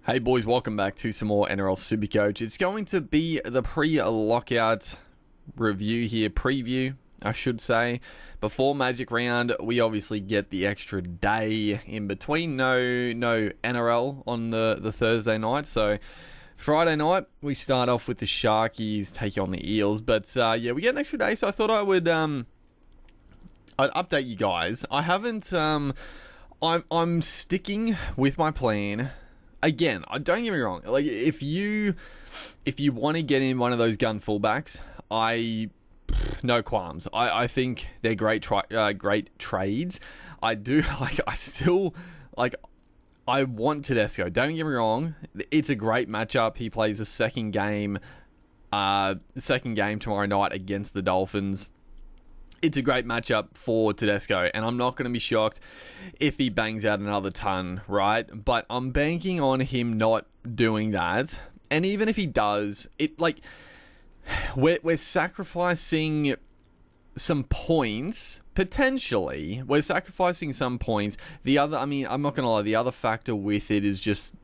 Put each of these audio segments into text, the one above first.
Hey boys, welcome back to some more Nrl Supercoach. It's going to be the pre-lockout review here, preview, I should say. Before Magic Round, we obviously get the extra day in between. No NRL on the Thursday night, so Friday night, we start off with the Sharkies taking on the Eels. But yeah, we get an extra day, so I thought I'd update you guys. I haven't, I'm sticking with my plan. Again, don't get me wrong. Like, if you want to get in one of those gun fullbacks, no qualms. I think they're great trades. I do I want Tedesco. Don't get me wrong. It's a great matchup. He plays the second game tomorrow night against the Dolphins. It's a great matchup for Tedesco, and I'm not going to be shocked if he bangs out another ton, right? But I'm banking on him not doing that. And even if he does, we're sacrificing some points, potentially. We're sacrificing some points. I'm not going to lie, the other factor with it is just,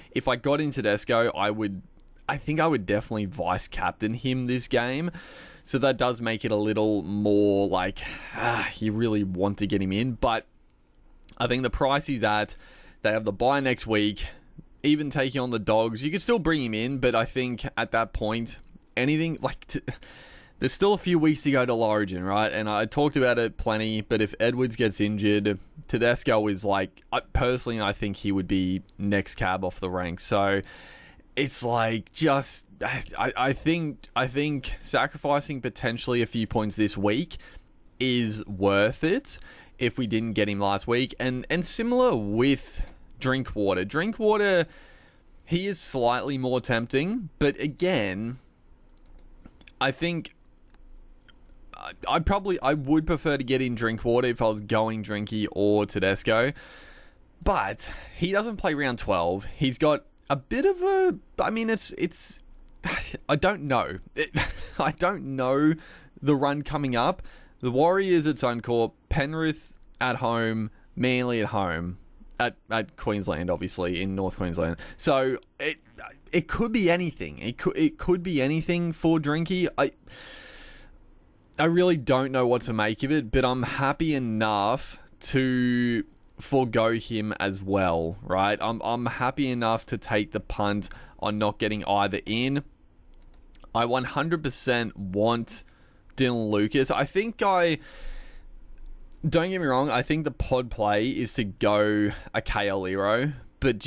if I got in Tedesco, I think I would definitely vice-captain him this game. So that does make it a little more like, you really want to get him in. But I think the price he's at, they have the bye next week, even taking on the Dogs, you could still bring him in. But I think at that point, there's still a few weeks to go to Origin, right? And I talked about it plenty, but if Edwards gets injured, Tedesco is personally, I think he would be next cab off the rank. So it's I think sacrificing potentially a few points this week is worth it if we didn't get him last week. And similar with Drinkwater. Drinkwater, he is slightly more tempting, but again, I think I would prefer to get in Drinkwater if I was going Drinky or Tedesco. But he doesn't play round 12. He's got a bit of it's I don't know. I don't know the run coming up. The Warriors at Suncorp, Penrith at home, Manly at home, at Queensland, obviously, in North Queensland. So it could be anything. It could be anything for Drinky. I really don't know what to make of it, but I'm happy enough to forgo him as well, right? I'm happy enough to take the punt on not getting either in. I 100% want Dylan Lucas. Don't get me wrong, I think the pod play is to go a KL Ero, but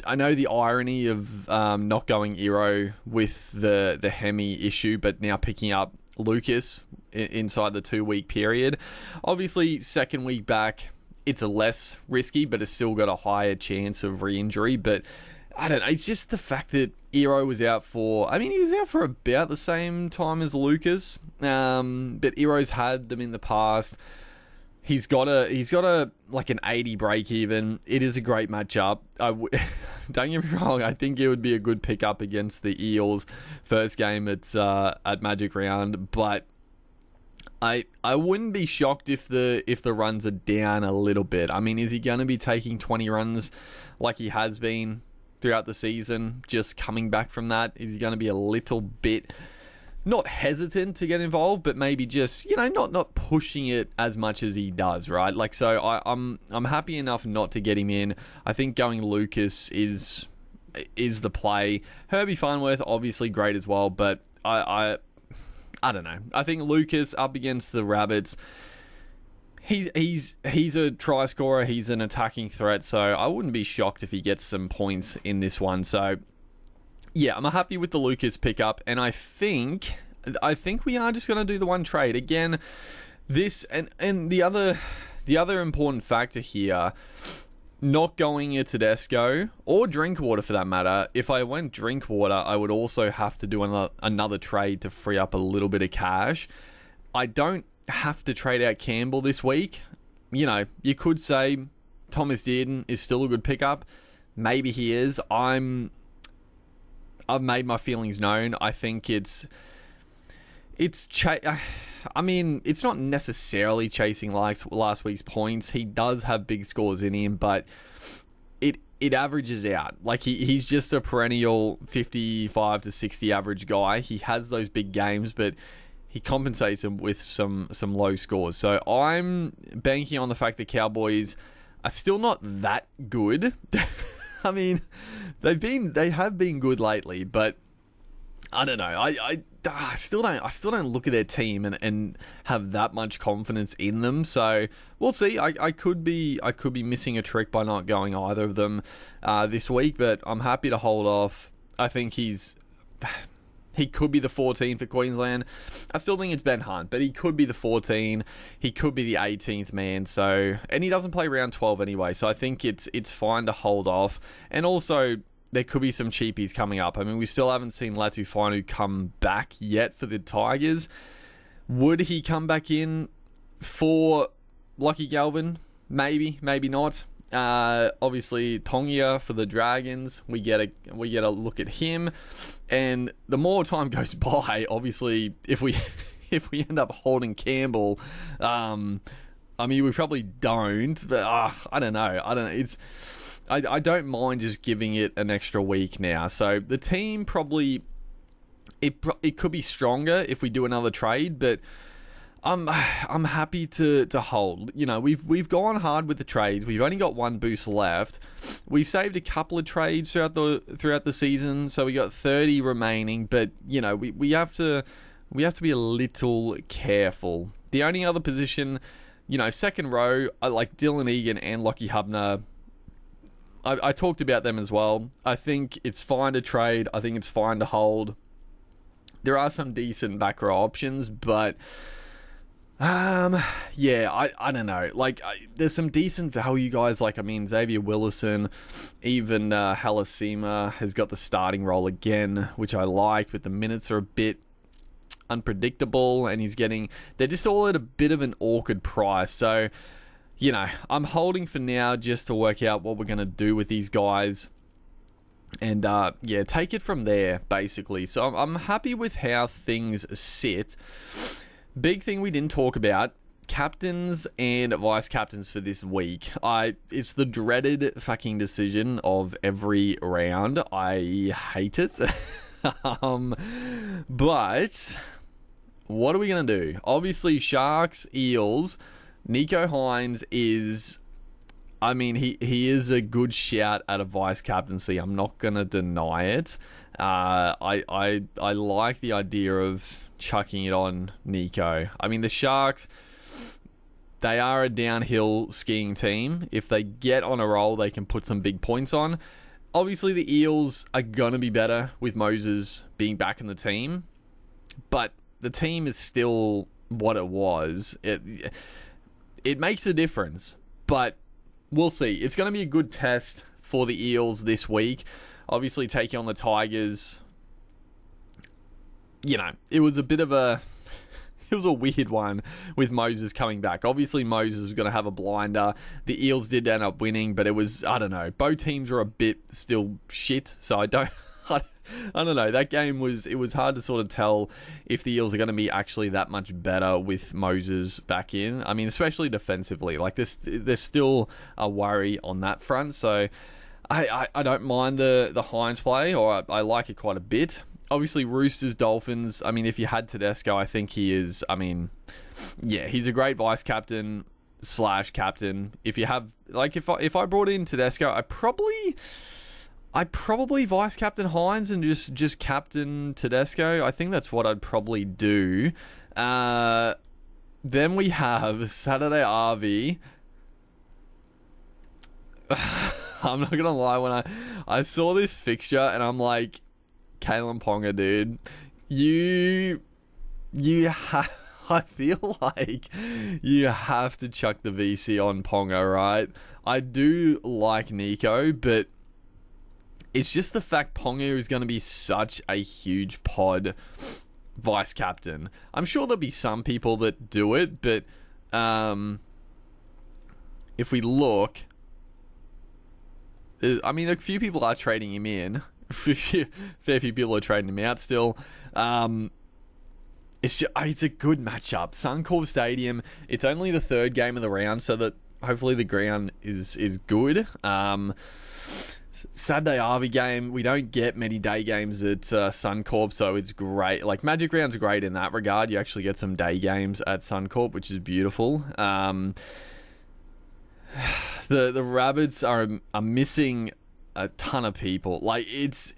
I know the irony of not going Ero with the Hemi issue, but now picking up Lucas inside the 2-week period. Obviously, second week back, it's a less risky, but it's still got a higher chance of re-injury. But I don't know. It's just the fact that Ero was out for... he was out for about the same time as Lucas. But Ero's had them in the past. He's got an 80 break even. It is a great matchup. Don't get me wrong. I think it would be a good pickup against the Eels first game at Magic Round, but I wouldn't be shocked if the runs are down a little bit. Is he going to be taking 20 runs like he has been throughout the season, just coming back from that? Is he going to be a little bit not hesitant to get involved, but maybe just, not pushing it as much as he does, right? So I'm happy enough not to get him in. I think going Lucas is the play. Herbie Farnworth, obviously great as well, but I don't know. I think Lucas up against the Rabbits, he's a try scorer. He's an attacking threat, so I wouldn't be shocked if he gets some points in this one. So yeah, I'm happy with the Lucas pickup, and I think we are just going to do the one trade again. This and the other important factor here, not going a Tedesco or Drinkwater for that matter. If I went Drinkwater, I would also have to do another trade to free up a little bit of cash. I don't have to trade out Campbell this week. You could say Thomas Dearden is still a good pickup. Maybe he is. I've made my feelings known. I think it's not necessarily chasing like last week's points. He does have big scores in him, but it averages out. Like he's just a perennial 55 to 60 average guy. He has those big games, but he compensates them with some low scores. So I'm banking on the fact that Cowboys are still not that good. I mean, they have been good lately, but I don't know. I still don't look at their team and have that much confidence in them. So we'll see. I could be missing a trick by not going either of them this week, but I'm happy to hold off. I think he could be the 14 for Queensland. I still think it's Ben Hunt, but he could be the 14. He could be the 18th man. So, and he doesn't play round 12 anyway. So I think it's fine to hold off. And also, there could be some cheapies coming up. I mean, we still haven't seen Latu Fainu come back yet for the Tigers. Would he come back in for Lockie Galvin? Maybe, maybe not. Obviously Tongia for the Dragons. We get a look at him, and the more time goes by, obviously, if we end up holding Campbell, I mean, we probably don't, but I don't know. I don't mind just giving it an extra week now. So the team probably it could be stronger if we do another trade, but I'm happy to hold. You know, we've gone hard with the trades. We've only got one boost left. We've saved a couple of trades throughout the season, so we got 30 remaining. But you know, we have to be a little careful. The only other position, you know, second row, I like Dylan Egan and Lockie Hubner. I talked about them as well. I think it's fine to trade. I think it's fine to hold. There are some decent back row options, but yeah, I don't know. Like, there's some decent value guys. Like, I mean, Xavier Willison, even Halasima has got the starting role again, which I like, but the minutes are a bit unpredictable, and they're just all at a bit of an awkward price. So, you know, I'm holding for now just to work out what we're going to do with these guys. And, yeah, take it from there, basically. So I'm happy with how things sit. Big thing we didn't talk about, captains and vice-captains for this week. It's the dreaded fucking decision of every round. I hate it. But what are we going to do? Obviously, Sharks, Eels, Nico Hines is... I mean, he is a good shout at a vice-captaincy. I'm not going to deny it. I like the idea of chucking it on Nico. I mean, the Sharks, they are a downhill skiing team. If they get on a roll, they can put some big points on. Obviously, the Eels are going to be better with Moses being back in the team, but the team is still what it was. It makes a difference, but we'll see. It's going to be a good test for the Eels this week. Obviously, taking on the Tigers, you know, it was a weird one with Moses coming back. Obviously, Moses was going to have a blinder. The Eels did end up winning, but it was, I don't know, both teams were a bit still shit, so I don't know. That game it was hard to sort of tell if the Eels are going to be actually that much better with Moses back in. I mean, especially defensively. Like, there's still a worry on that front, so I don't mind the Hines play, or I like it quite a bit. Obviously, Roosters, Dolphins. I mean, if you had Tedesco, I think he is. I mean, yeah, he's a great vice captain / captain. If you have, like, if I brought in Tedesco, I probably vice captain Hines and just captain Tedesco. I think that's what I'd probably do. Then we have Saturday RV. I'm not gonna lie, when I saw this fixture and I'm like, Kalen Ponga, dude, I feel like you have to chuck the VC on Ponga, right? I do like Nico, but it's just the fact Ponga is going to be such a huge pod vice captain. I'm sure there'll be some people that do it, but if we look, I mean, a few people are trading him in. Fair few people are trading him out still. It's a good matchup. Suncorp Stadium. It's only the third game of the round, so that hopefully the ground is good. Saturday Arvey game. We don't get many day games at Suncorp, so it's great. Like, Magic Round's great in that regard. You actually get some day games at Suncorp, which is beautiful. The Rabbits are missing a ton of people. Like, it's...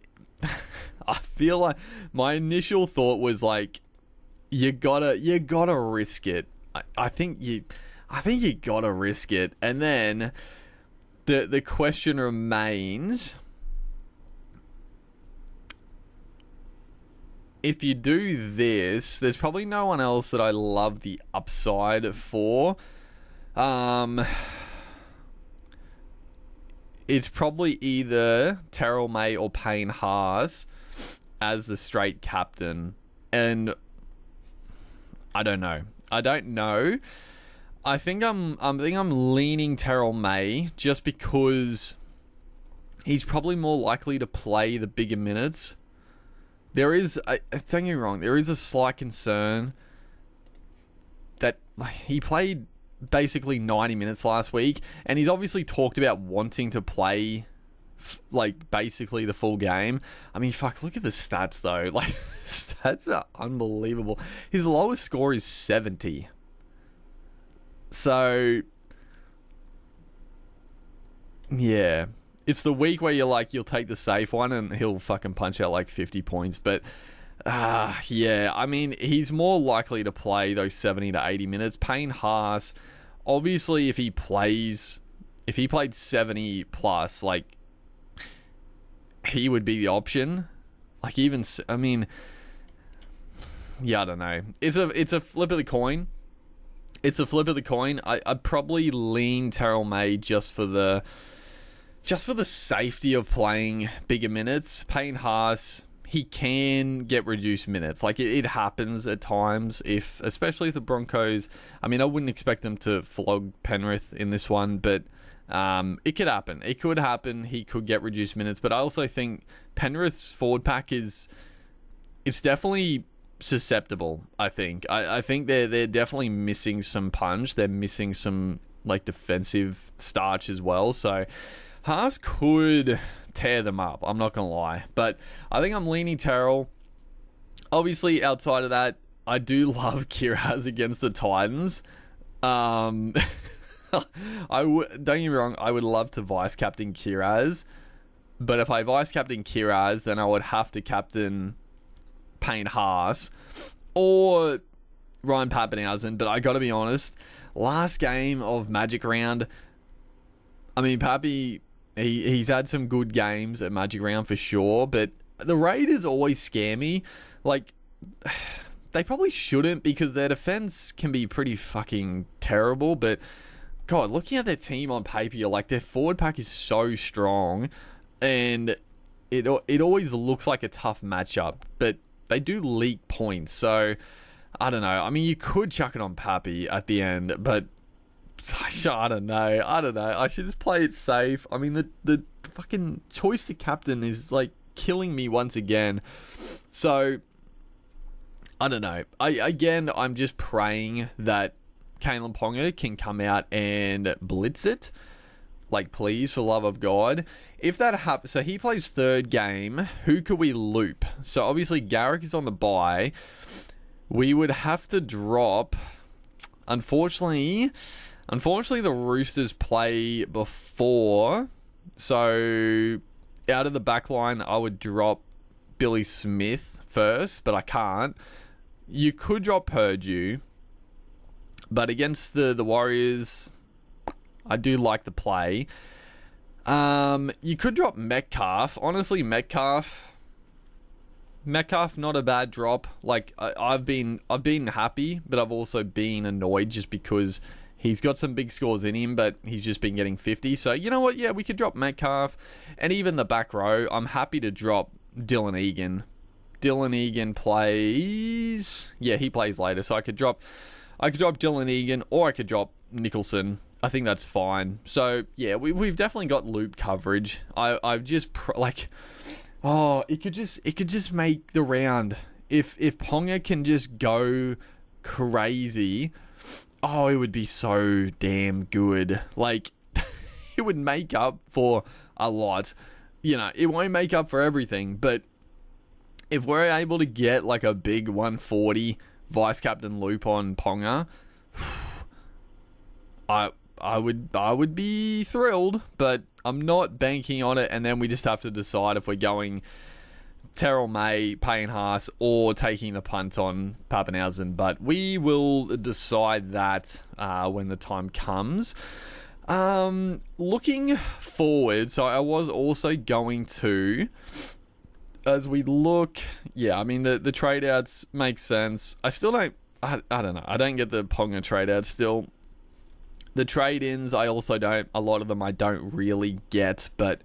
I feel like my initial thought was like, you gotta risk it. I think you gotta risk it, and then the question remains: if you do this, there's probably no one else that I love the upside for. It's probably either Terrell May or Payne Haas as the straight captain, and I don't know. I think I'm leaning Terrell May just because he's probably more likely to play the bigger minutes. Don't get me wrong, there is a slight concern that he played basically 90 minutes last week, and he's obviously talked about wanting to play like basically the full game. I mean, fuck, look at the stats though. Like, stats are unbelievable. His lowest score is 70. So yeah, it's the week where you'll take the safe one and he'll fucking punch out like 50 points. But yeah, I mean, he's more likely to play those 70 to 80 minutes. Payne Haas, obviously, if he played 70 plus, like, he would be the option. Like, even, I mean, yeah, I don't know. It's a flip of the coin. I'd probably lean Terrell May just for the safety of playing bigger minutes. Payne Haas, he can get reduced minutes. Like, it happens at times, especially if the Broncos... I mean, I wouldn't expect them to flog Penrith in this one, but it could happen. It could happen. He could get reduced minutes, but I also think Penrith's forward pack it's definitely susceptible. I think they're definitely missing some punch. They're missing some like defensive starch as well. So Haas could tear them up. I'm not gonna lie, but I think I'm leaning Terrell. Obviously, outside of that, I do love Kiraz against the Titans. Don't get me wrong, I would love to vice captain Kiraz, but if I vice captain Kiraz, then I would have to captain Payne Haas or Ryan Papenhuyzen. But I gotta be honest, last game of Magic Round, I mean, Pappy, he's had some good games at Magic Round for sure, but the Raiders always scare me. Like, they probably shouldn't, because their defense can be pretty fucking terrible, but God, looking at their team on paper, you're like, their forward pack is so strong, and it always looks like a tough matchup, but they do leak points, so I don't know. I mean, you could chuck it on Pappy at the end, but I don't know. I should just play it safe. I mean, the fucking choice to captain is like killing me once again. So I don't know. I'm just praying that Kalen Ponga can come out and blitz it. Like, please, for the love of God. If that happens, so he plays third game, who could we loop? So obviously Garrick is on the bye. We would have to drop. Unfortunately, the Roosters play before. So out of the back line, I would drop Billy Smith first, but I can't. You could drop Purdue, but against the Warriors, I do like the play. You could drop Metcalf. Honestly, Metcalf, not a bad drop. Like, I've been happy, but I've also been annoyed just because he's got some big scores in him, but he's just been getting 50. So, you know what? Yeah, we could drop Metcalf. And even the back row, I'm happy to drop Dylan Egan. Dylan Egan plays... Yeah, he plays later. So I could drop Dylan Egan, or I could drop Nicholson. I think that's fine. So, yeah, we've definitely got loop coverage. I've just... it could just make the round. If Ponga can just go crazy... Oh, it would be so damn good. Like, it would make up for a lot. it won't make up for everything, but if we're able to get like a big 140 vice captain loop on Ponga, I would be thrilled, but I'm not banking on it. And then we just have to decide if we're going Terrell May, Payne Haas, or taking the punt on Pappenhausen. But we will decide that when the time comes. Looking forward, so I was also going to, as we look, the trade outs make sense. I still don't, I don't know. I don't get the Ponga trade outs still. The trade-ins, I also don't. A lot of them I don't really get, but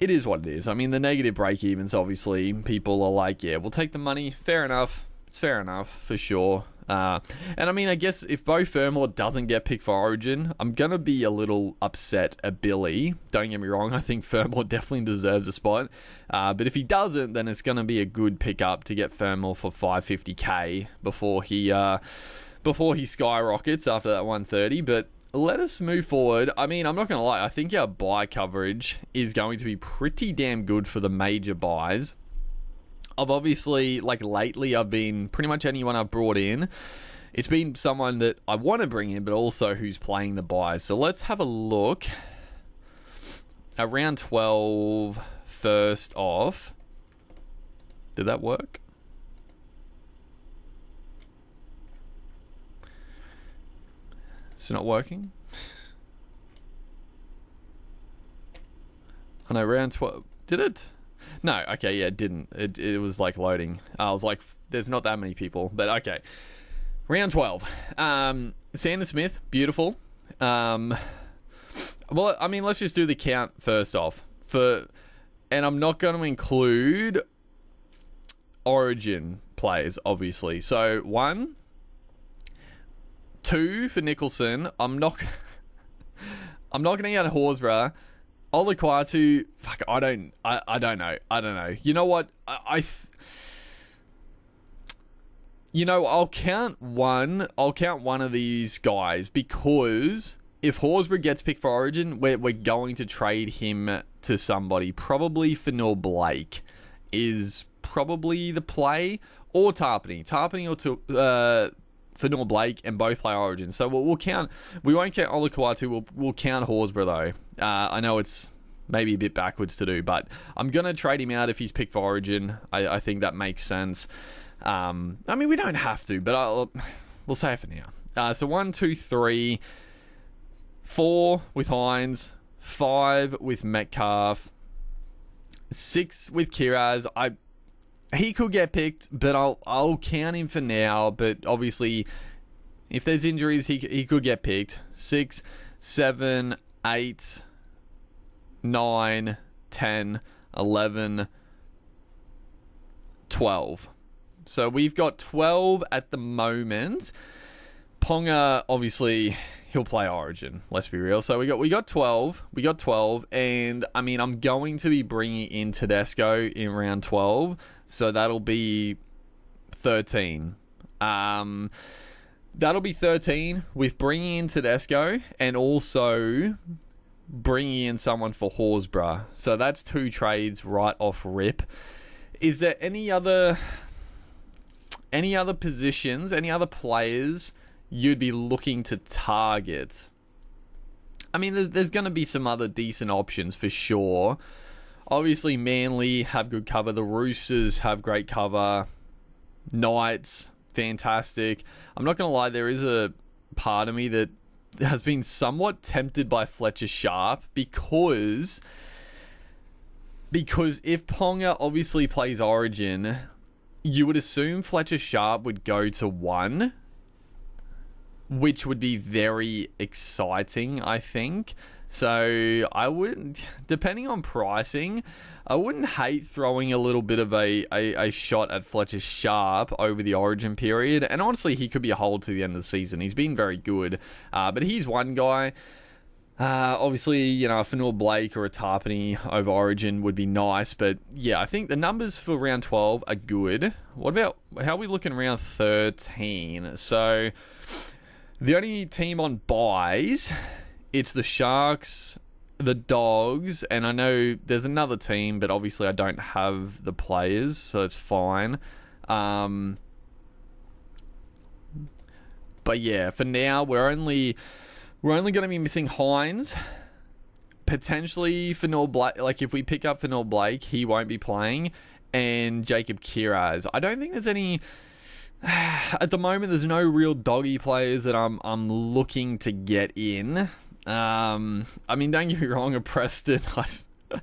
it is what it is. I mean, the negative break-evens, obviously, people are like, yeah, we'll take the money. Fair enough. It's fair enough, for sure. And I mean, I guess if Beau Fermor doesn't get picked for Origin, I'm going to be a little upset at Billy. Don't get me wrong. I think Fermor definitely deserves a spot. But if he doesn't, then it's going to be a good pickup to get Fermor for $550K before he skyrockets after that 130. But let us move forward. I mean, I'm not going to lie. I think our buy coverage is going to be pretty damn good for the major buys. I've obviously, lately, I've been pretty much anyone I've brought in. It's been someone that I want to bring in, but also who's playing the buys. So let's have a look at round 12 first off. Did that work? It's not working. Oh no, round 12. Did it? No, okay, yeah, it didn't. It was loading. I was like, there's not that many people, but okay. Round 12. Sandon Smith, beautiful. Well, I mean, let's just do the count first off. And I'm not going to include Origin players, obviously. So, 1, 2 for Nicholson. I'm not going to get Horsburgh. Olaquatu, fuck, I don't know. You know what? I'll count one of these guys, because if Horsburgh gets picked for Origin, we're going to trade him to somebody. Probably Nrl Blake is probably the play, or Tarpany or Nrl Blake, and both play Origin. So we won't count Olaquatu, we'll count Horsburgh though. I know it's maybe a bit backwards to do, but I'm going to trade him out if he's picked for Origin. I think that makes sense. I mean, we don't have to, but we'll say it for now. So 1, 2, 3, 4 with Hines, 5 with Metcalf, 6 with Kiraz. He could get picked, but I'll count him for now. But obviously, if there's injuries, he could get picked. 6, 7, 8, 9, 10, 11, 12. So we've got 12 at the moment. Ponga, obviously, he'll play Origin. Let's be real. So we got 12. We got 12, and I mean, I'm going to be bringing in Tedesco in round 12. So that'll be 13. That'll be 13 with bringing in Tedesco and also bringing in someone for Horsburgh. So that's 2 trades right off rip. Is there any other positions, any other players you'd be looking to target? I mean, there's going to be some other decent options for sure. Obviously, Manly have good cover. The Roosters have great cover. Knights, fantastic. I'm not going to lie, there is a part of me that has been somewhat tempted by Fletcher Sharp because if Ponga obviously plays Origin, you would assume Fletcher Sharp would go to 1, which would be very exciting, I think. So I wouldn't, depending on pricing, I wouldn't hate throwing a little bit of a shot at Fletcher Sharp over the Origin period. And honestly, he could be a hold to the end of the season. He's been very good. But he's one guy. Obviously, a Nrl Blake or a Tarpany over Origin would be nice. But yeah, I think the numbers for round 12 are good. What about, how are we looking round 13? So the only team on buys, it's the Sharks the Dogs, and I know there's another team, but obviously I don't have the players, so it's fine. But yeah, for now we're only going to be missing Hines. Potentially Fanor Blake. Like if we pick up Fanor Blake, he won't be playing, and Jacob Kiraz. I don't think there's any. At the moment, there's no real doggy players that I'm looking to get in. I mean, don't get me wrong, a Preston.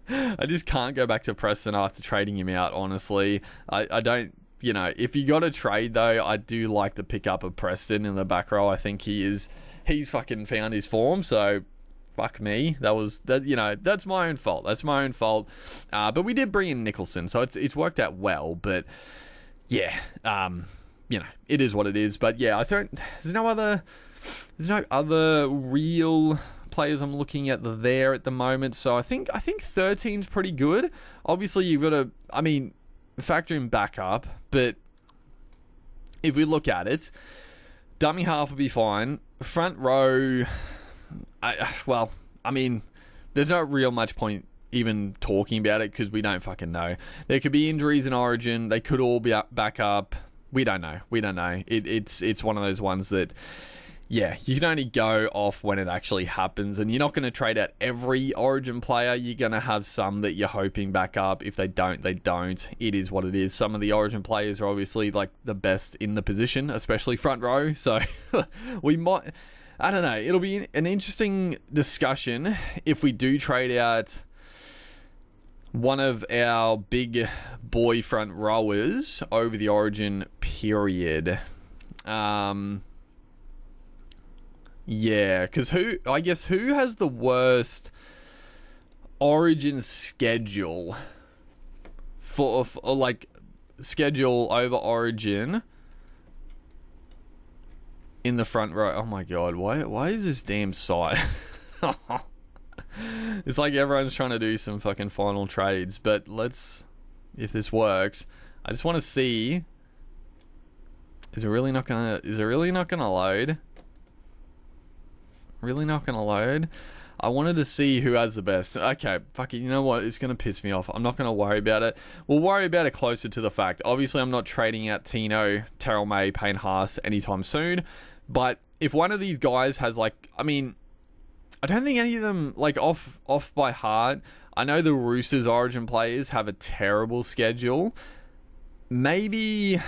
I just can't go back to Preston after trading him out. Honestly, I don't. You know, if you got to trade though, I do like the pickup of Preston in the back row. I think he's fucking found his form. So fuck me. That's my own fault. But we did bring in Nicholson, so it's worked out well. But yeah, it is what it is. But yeah, there's no other real players I'm looking at there at the moment. So I think 13's pretty good. Obviously, you've got to, factor in backup, but if we look at it, dummy half will be fine. Front row, there's not real much point even talking about it because we don't fucking know. There could be injuries in Origin. They could all be back up. We don't know. It's one of those ones that, yeah, you can only go off when it actually happens, and you're not going to trade out every Origin player. You're going to have some that you're hoping back up. If they don't, they don't. It is what it is. Some of the Origin players are obviously like the best in the position, especially front row. So we might, I don't know. It'll be an interesting discussion if we do trade out one of our big boy front rowers over the Origin period. Yeah, because who has the worst Origin schedule for like schedule over Origin in the front row? Oh my god, why is this damn site? It's like everyone's trying to do some fucking final trades, but if this works, I just want to see. Is it really not gonna load? Really not gonna load? I wanted to see who has the best. Okay, fuck it. You know what? It's gonna piss me off. I'm not gonna worry about it. We'll worry about it closer to the fact. Obviously, I'm not trading out Tino, Terrell May, Payne Haas anytime soon. But if one of these guys has I don't think any of them off by heart. I know the Roosters Origin players have a terrible schedule. Maybe.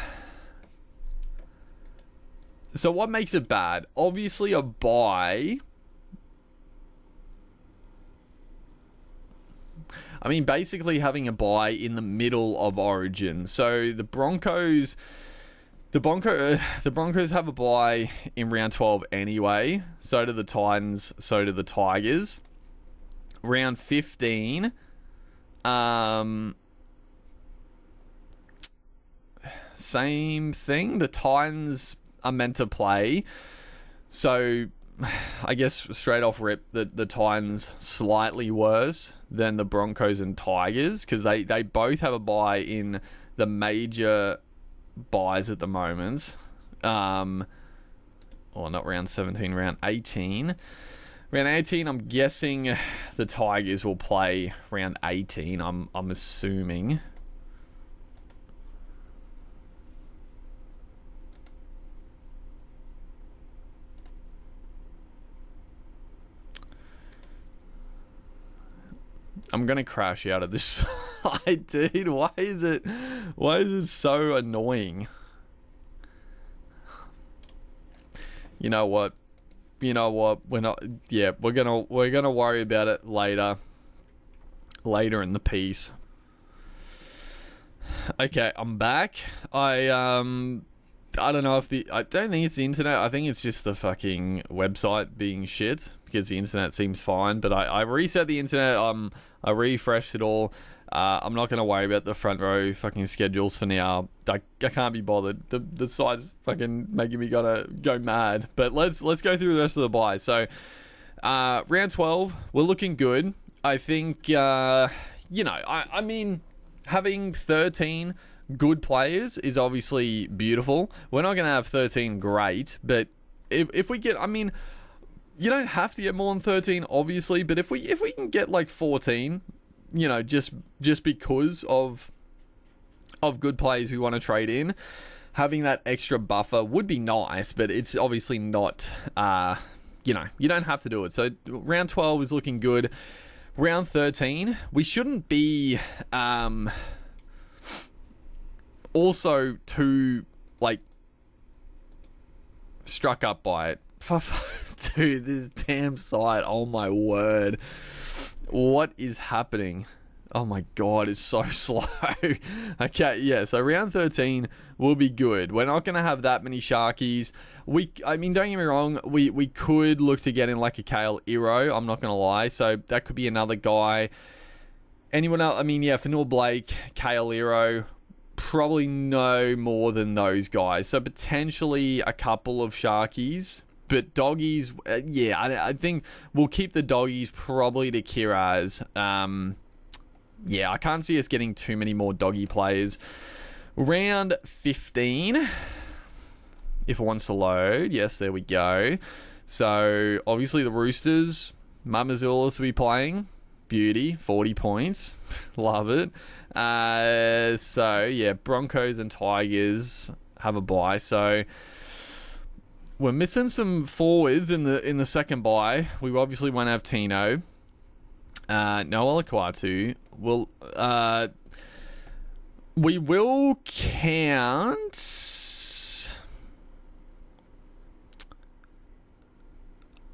So what makes it bad? Obviously a bye. Basically having a bye in the middle of Origin. So the Broncos have a bye in round 12 anyway. So do the Titans, so do the Tigers. Round 15, same thing. The Titans are meant to play, so I guess straight off rip the Titans slightly worse than the Broncos and Tigers because they both have a bye in the major buys at the moment. Not round 17, round 18. Round 18, I'm guessing the Tigers will play round 18. I'm assuming. I'm gonna crash out of this site, dude. Why is it so annoying? You know what? We're not. Yeah, we're gonna worry about it later in the piece. Okay, I'm back. I don't know if I don't think it's the internet. I think it's just the fucking website being shit because the internet seems fine. But I reset the internet. I refreshed it all. I'm not going to worry about the front row fucking schedules for now. I can't be bothered. The site's fucking making me go mad. But let's go through the rest of the buys. So round 12, we're looking good. I think having 13 good players is obviously beautiful. We're not going to have 13 great, but if we get, you don't have to get more than 13, obviously, but if we can get like 14, you know, just because of good players we want to trade in, having that extra buffer would be nice, but it's obviously not, you know, you don't have to do it. So round 12 is looking good. Round 13, we shouldn't be also too, like, struck up by it. Dude, this damn site, oh my word. What is happening? Oh my god, it's so slow. Okay, yeah, so round 13 will be good. We're not going to have that many Sharkies. I mean, don't get me wrong, we could look to get in like a Kale Iro, I'm not going to lie. So that could be another guy. Anyone else? I mean, yeah, Fanua Blake, Kale Iro, probably no more than those guys. So potentially a couple of Sharkies. But doggies, yeah, I think we'll keep the doggies probably to Kiraz. Yeah, I can't see us getting too many more doggy players. Round 15, if it wants to load. Yes, there we go. So, obviously the Roosters, Mamazoulis will be playing. Beauty, 40 points. Love it. So, yeah, Broncos and Tigers have a bye. So, we're missing some forwards in the second bye. We obviously won't have Tino. No Olakwatu. We will count.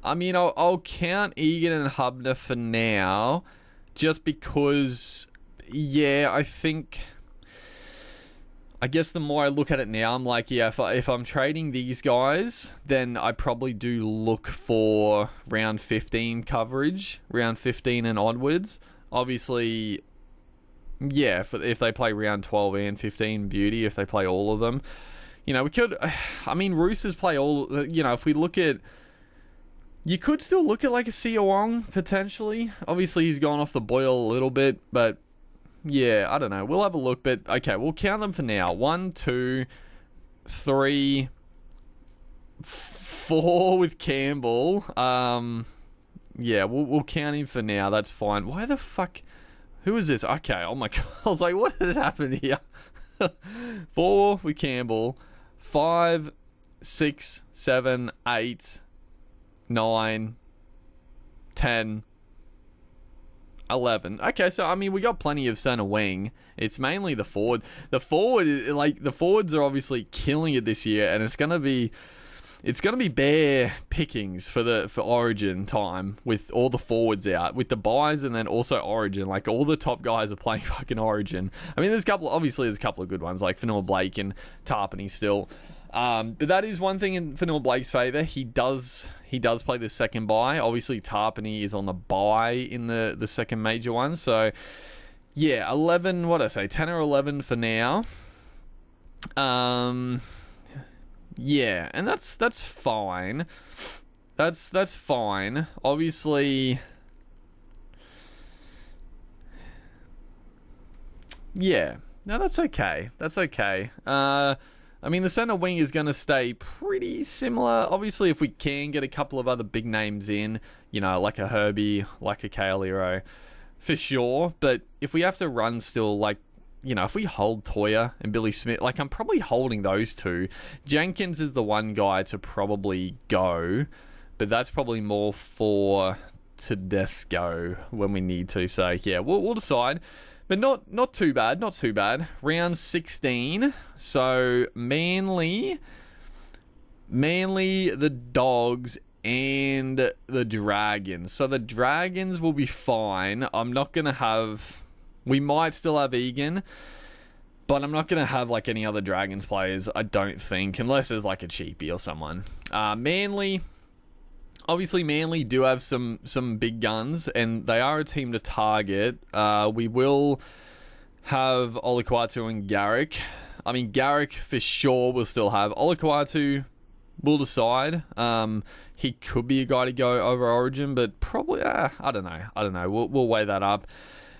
I mean, I'll count Egan and Hubner for now, just because. Yeah, I guess the more I look at it now, I'm like, yeah, if I'm trading these guys, then I probably do look for round 15 coverage, round 15 and onwards. Obviously, yeah, if they play round 12 and 15, beauty, if they play all of them. You know, we could, I mean, Roosters play all, you know, if we look at, you could still look at like a Sia Wong, potentially. Obviously, he's gone off the boil a little bit, but yeah, I don't know. We'll have a look, but okay, we'll count them for now. 1, 2, 3, 4 with Campbell. Yeah, we'll count him for now. That's fine. Why the fuck? Who is this? Okay, oh my god. I was like, what has happened here? 4 with Campbell. 5, 6, 7, 8, 9, 10. 11. Okay, so I mean, we got plenty of center wing. It's mainly the forward. The forwards are obviously killing it this year, and it's gonna be bare pickings for Origin time with all the forwards out, with the buys, and then also Origin. Like, all the top guys are playing fucking Origin. I mean, there's a couple of good ones like Fanua Blake and Tarpany still. But that is one thing in Fanua Blake's favour. He does play the second bye. Obviously, Tarpany is on the bye in the second major one. So, yeah, 11, what did I say, 10 or 11 for now. Yeah, and that's fine. That's fine. Obviously, yeah. No, that's okay. That's okay. I mean, the centre wing is going to stay pretty similar. Obviously, if we can get a couple of other big names in, you know, like a Herbie, like a Kale Iro, for sure. But if we have to run still, like, you know, if we hold Toya and Billy Smith, like, I'm probably holding those two. Jenkins is the one guy to probably go, but that's probably more for Tedesco when we need to. So, yeah, we'll decide. But not too bad, not too bad. Round 16. So Manly, the Dogs, and the Dragons. So the Dragons will be fine. I'm not going to have... We might still have Egan, but I'm not going to have like any other Dragons players, I don't think, unless there's like a cheapie or someone. Manly... Obviously, Manly do have some big guns, and they are a team to target. We will have Olakwatu and Garrick. I mean, Garrick for sure will still have. Olakwatu, we'll decide. He could be a guy to go over Origin, but probably, I don't know. We'll weigh that up.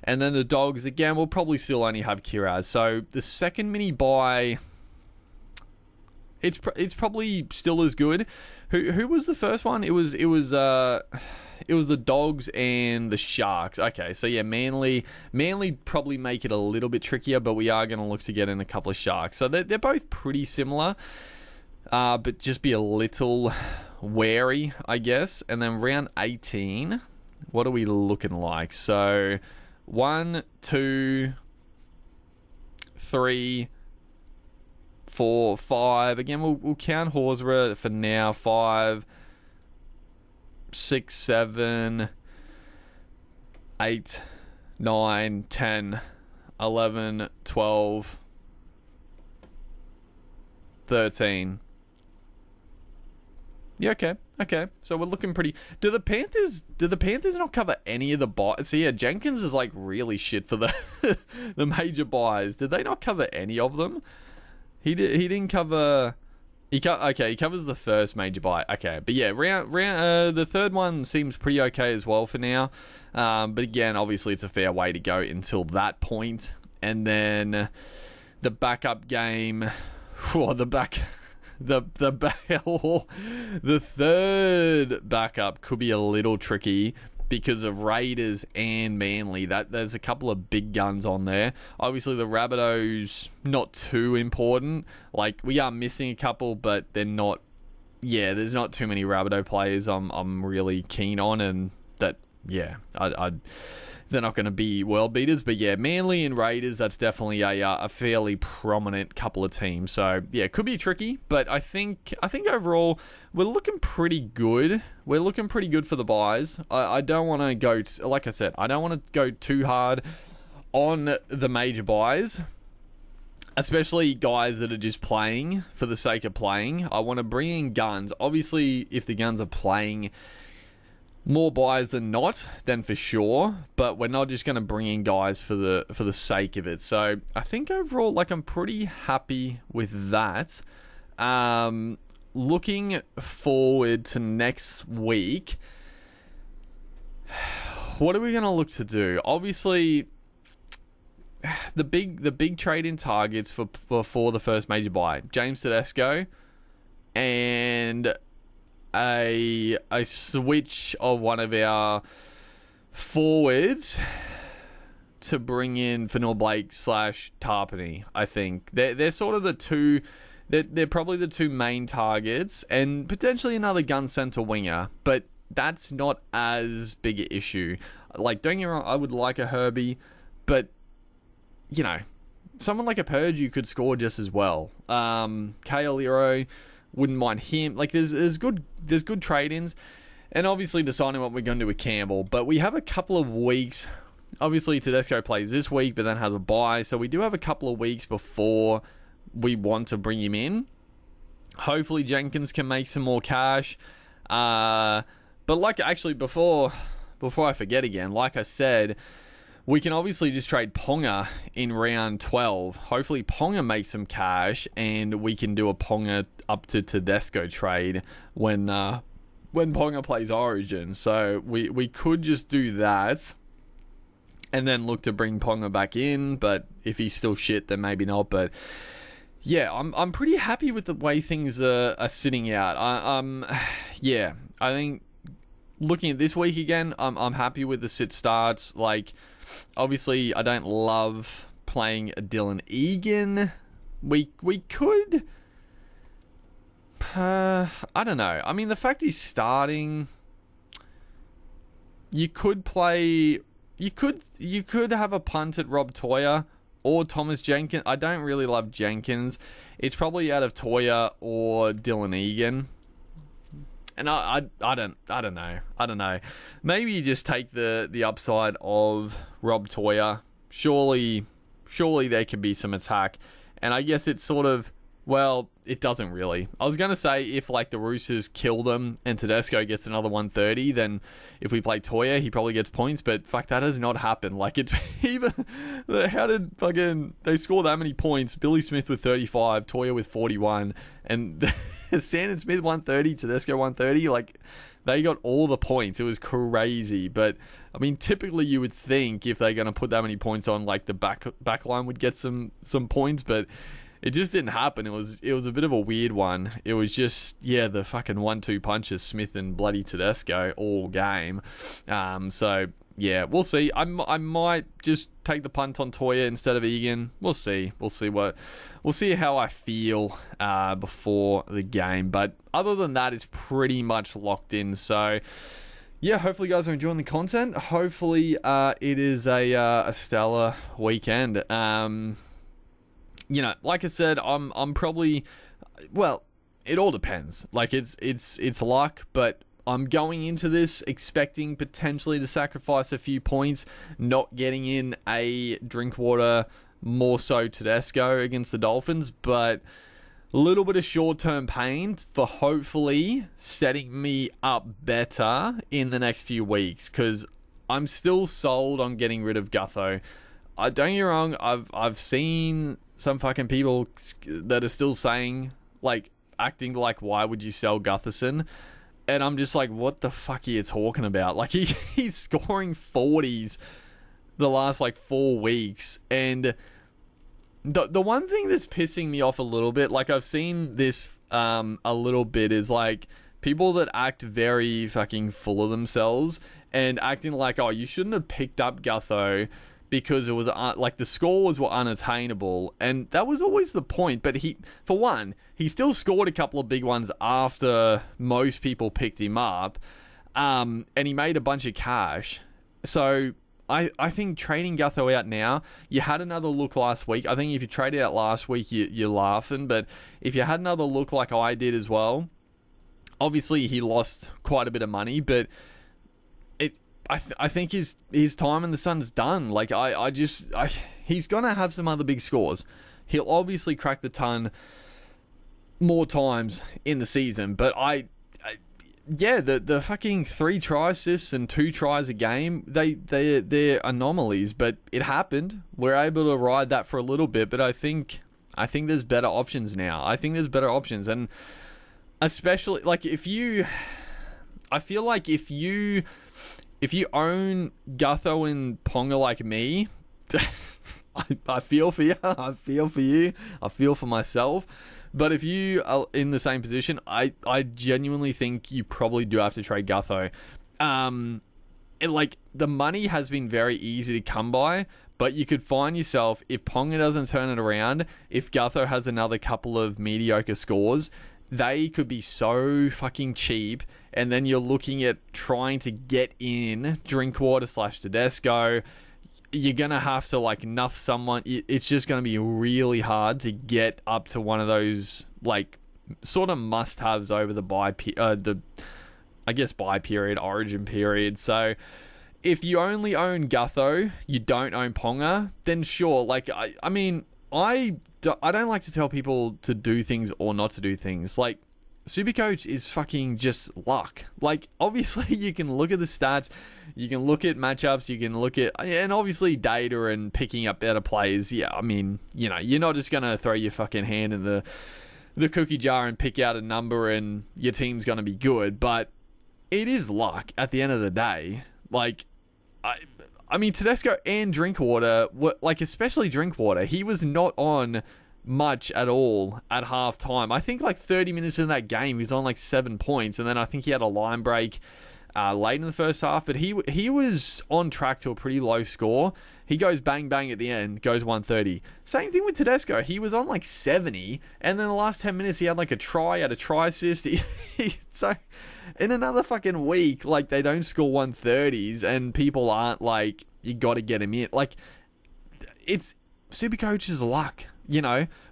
And then the Dogs, again, we'll probably still only have Kiraz. So the second mini buy... It's probably still as good. Who was the first one? It was the Dogs and the Sharks. Okay, so yeah, Manly probably make it a little bit trickier, but we are going to look to get in a couple of Sharks. So they're both pretty similar, but just be a little wary, I guess. And then round 18, what are we looking like? So 1, 2, 3, 4, 5. Again, we'll count Horsburgh for now. 5, 6, 7, 8, 9, 10, 11, 12, 13. Yeah, okay. So we're looking pretty. Do the Panthers not cover any of the buys? So yeah, Jenkins is like really shit for the the major buys. Did they not cover any of them? He didn't cover. He covers the first major buy. Okay, but yeah, the third one seems pretty okay as well for now. But again, obviously it's a fair way to go until that point, and then the backup game. The third backup could be a little tricky because of Raiders and Manly. There's a couple of big guns on there. Obviously, the Rabbitohs not too important. Like, we are missing a couple, but they're not. Yeah, there's not too many Rabbitoh players I'm really keen on, and that they're not going to be world beaters. But yeah, Manly and Raiders, that's definitely a fairly prominent couple of teams. So yeah, it could be tricky, but I think overall we're looking pretty good. We're looking pretty good for the buys. I don't want to go, like I said, I don't want to go too hard on the major buys, especially guys that are just playing for the sake of playing. I want to bring in guns. Obviously, if the guns are playing more buys than not, then for sure. But we're not just going to bring in guys for the sake of it. So I think overall, like, I'm pretty happy with that. Looking forward to next week, what are we going to look to do? Obviously, the big trade-in targets for the first major buy: James Tedesco and a switch of one of our forwards to bring in Fanua Blake / Tarpany. I think they're sort of the two. They're probably the two main targets, and potentially another gun center winger, but that's not as big an issue. Like, don't get me wrong, I would like a Herbie, but you know, someone like a Purdue could score just as well. Kale Lero, wouldn't mind him. Like, there's good trade-ins, and obviously deciding what we're going to do with Campbell. But we have a couple of weeks. Obviously, Tedesco plays this week, but then has a bye, so we do have a couple of weeks before we want to bring him in. Hopefully, Jenkins can make some more cash. But like, actually, before I forget again, like I said, we can obviously just trade Ponga in round 12. Hopefully Ponga makes some cash, and we can do a Ponga up to Tedesco trade when Ponga plays Origin. So we could just do that and then look to bring Ponga back in. But if he's still shit, then maybe not. But yeah, I'm pretty happy with the way things are sitting out. I think looking at this week again, I'm happy with the sit starts. Like, obviously, I don't love playing a Dylan Egan. We could. I don't know. I mean, the fact he's starting, you could play. You could have a punt at Rob Toya or Thomas Jenkins. I don't really love Jenkins. It's probably out of Toya or Dylan Egan. And I don't know. Maybe you just take the upside of Rob Toya. Surely there could be some attack. And I guess it's sort of, well, it doesn't really. I was going to say if, like, the Roosters kill them and Tedesco gets another 130, then if we play Toya, he probably gets points. But fuck, that has not happened. Like, it's even, how did fucking, they score that many points? Billy Smith with 35, Toya with 41, and Sandon Smith 130, Tedesco 130. Like, they got all the points. It was crazy. But I mean, typically you would think if they're going to put that many points on, like, the back line would get some points, but it just didn't happen. It was a bit of a weird one. It was just, the fucking 1-2 punches, Smith and bloody Tedesco all game. So yeah, we'll see. I might just take the punt on Toya instead of Egan. We'll see. We'll see how I feel before the game. But other than that, it's pretty much locked in. So yeah, hopefully you guys are enjoying the content. Hopefully it is a stellar weekend. Like I said, I'm probably, well, it all depends. Like it's luck, but I'm going into this expecting potentially to sacrifice a few points, not getting in a Drinkwater, more so Tedesco against the Dolphins, but a little bit of short-term pain for hopefully setting me up better in the next few weeks, because I'm still sold on getting rid of Gutho. Don't get me wrong, I've seen some fucking people that are still saying, like, acting like, why would you sell Gutherson? And I'm just like, what the fuck are you talking about? Like, he's scoring 40s the last, 4 weeks. And the one thing that's pissing me off a little bit, like, I've seen this a little bit, is, like, people that act very fucking full of themselves and acting like, oh, you shouldn't have picked up Gutho because it was, the scores were unattainable. And that was always the point. But for one, he still scored a couple of big ones after most people picked him up. And he made a bunch of cash. So I think trading Gutho out now, you had another look last week. I think if you traded out last week, you're laughing. But if you had another look like I did as well, obviously he lost quite a bit of money, but I think his time in the Sun's done. Like, he's going to have some other big scores. He'll obviously crack the ton more times in the season, but the fucking 3 try assists and 2 tries a game, they're anomalies, but it happened. We're able to ride that for a little bit, but I think there's better options now. And especially, like, I feel like if you own Gutho and Ponga like me, I feel for you. I feel for you. I feel for myself. But if you are in the same position, I genuinely think you probably do have to trade Gutho. The money has been very easy to come by, but you could find yourself, if Ponga doesn't turn it around, if Gutho has another couple of mediocre scores, they could be so fucking cheap, and then you're looking at trying to get in Drinkwater / Tedesco. You're going to have to, nuff someone. It's just going to be really hard to get up to one of those, sort of must-haves over the buy period, origin period. So if you only own Gutho, you don't own Ponga, then sure. I don't like to tell people to do things or not to do things. Supercoach is fucking just luck. Obviously, you can look at the stats, you can look at matchups, you can look at, and obviously data and picking up better players. Yeah, you're not just going to throw your fucking hand in the cookie jar and pick out a number and your team's going to be good. But it is luck at the end of the day. Tedesco and Drinkwater, especially Drinkwater, he was not on much at all at halftime. I think 30 minutes in that game, he was on 7 points, and then I think he had a line break late in the first half, but he was on track to a pretty low score. He goes bang bang at the end, goes 130. Same thing with Tedesco. He was on 70, and then the last 10 minutes he had a try, had a try assist. So in another fucking week, they don't score 130s, and people aren't you got to get him in. It's Supercoach's luck.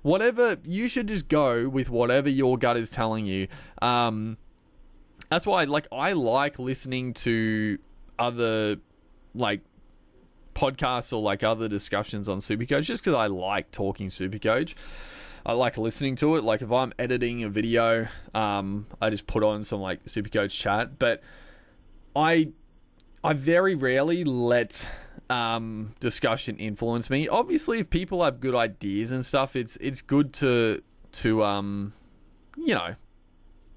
Whatever, you should just go with whatever your gut is telling you. That's why I like listening to other podcasts or other discussions on Supercoach, just because I like talking Supercoach. I like listening to it. If I'm editing a video, I just put on some Supercoach chat, but I very rarely let discussion influence me. Obviously, if people have good ideas and stuff, it's good to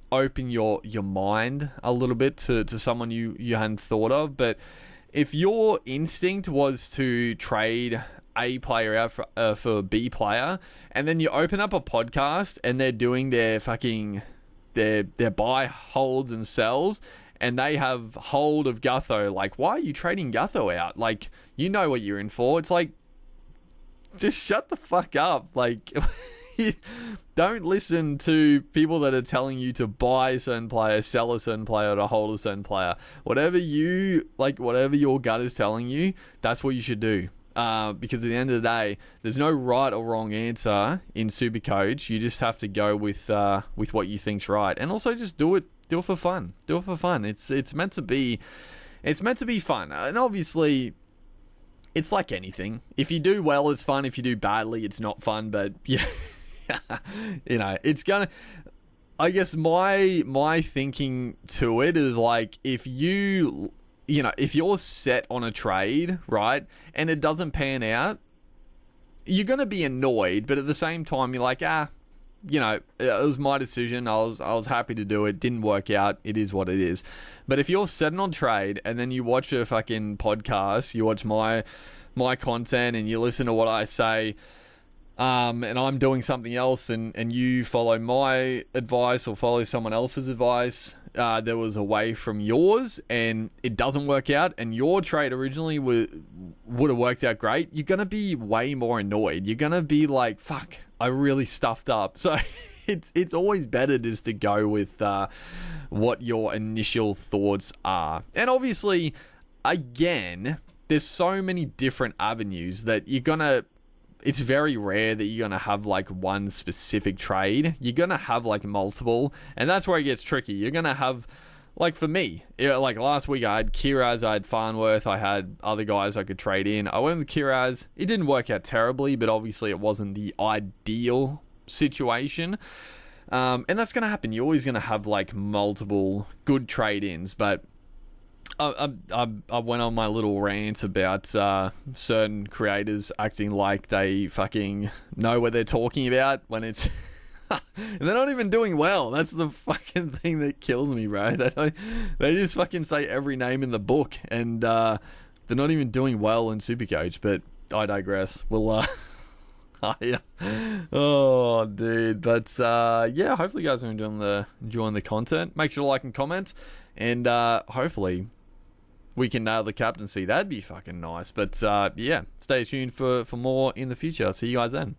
open your mind a little bit to someone you hadn't thought of. But if your instinct was to trade A player out for a B player, and then you open up a podcast and they're doing their fucking their buy, holds, and sells, and they have hold of Gutho. Like, why are you trading Gutho out? Like, you know what you're in for. It's like, just shut the fuck up. Like, don't listen to people that are telling you to buy a certain player, sell a certain player, or to hold a certain player. Whatever your gut is telling you, that's what you should do. Because at the end of the day, there's no right or wrong answer in Supercoach. You just have to go with what you think's right, and also just do it for fun. Do it for fun. It's meant to be fun, and obviously, it's like anything. If you do well, it's fun. If you do badly, it's not fun. But yeah, it's gonna. I guess my thinking to it is like, if if you're set on a trade, right, and it doesn't pan out, you're gonna be annoyed. But at the same time, you're like, it was my decision. I was happy to do it. Didn't work out. It is what it is. But if you're setting on trade and then you watch a fucking podcast, you watch my content and you listen to what I say, and I'm doing something else, and you follow my advice or follow someone else's advice, there was a way from yours and it doesn't work out, and your trade originally would have worked out great, you're going to be way more annoyed. You're going to be like, fuck, I really stuffed up. So it's always better just to go with what your initial thoughts are. And obviously, again, there's so many different avenues that it's very rare that you're going to have like one specific trade. You're going to have like multiple, and that's where it gets tricky. You're going to have, like for me, like last week I had Kiraz, I had Farnworth, I had other guys I could trade in. I went with Kiraz. It didn't work out terribly, but obviously it wasn't the ideal situation. And that's going to happen. You're always going to have like multiple good trade-ins, but I went on my little rant about certain creators acting like they fucking know what they're talking about when it's and they're not even doing well. That's the fucking thing that kills me, bro. They just fucking say every name in the book, and they're not even doing well in Supercoach. But I digress. We'll oh, dude. But yeah, hopefully you guys are enjoying the content. Make sure to like and comment, and hopefully we can nail the captaincy. That'd be fucking nice. But yeah, stay tuned for more in the future. See you guys then.